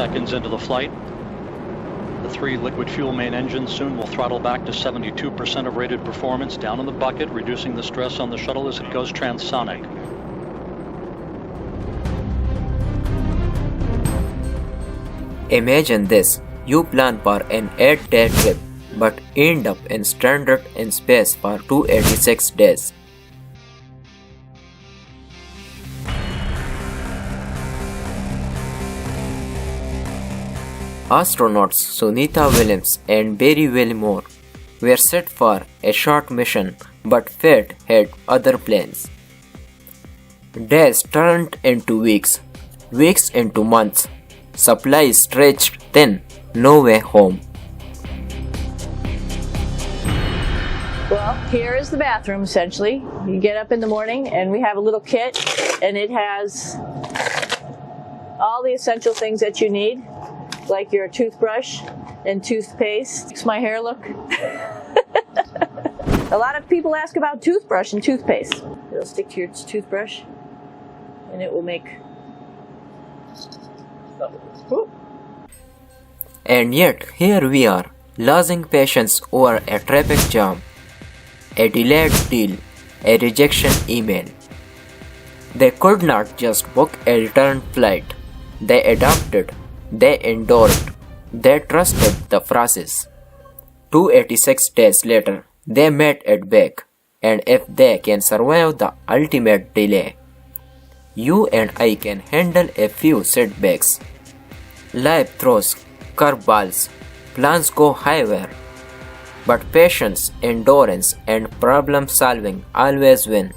seconds into the flight. The 3 liquid fuel main engines soon will throttle back to 72% of rated performance down in the bucket, reducing the stress on the shuttle as it goes transonic. Imagine this, you plan for an 8-day trip but end up stranded in space for 286 days. Astronauts Sunita Williams and Barry Wilmore were set for a short mission, but fate had other plans. Days turned into weeks, weeks into months, supplies stretched thin, no way home. Well, here is the bathroom essentially. You get up in the morning and we have a little kit and it has all the essential things that you need, like your toothbrush and toothpaste. Makes my hair look. A lot of people ask about toothbrush and toothpaste. It'll stick to your toothbrush and it will make. Ooh. And yet, here we are, losing patience over a traffic jam, a delayed deal, a rejection email. They could not just book a return flight. They adapted, they endured, they trusted the process. 286 days later, they made it back, and if they can survive the ultimate delay, you and I can handle a few setbacks. Life throws curveballs, plans go haywire, but patience, endurance, and problem solving always win.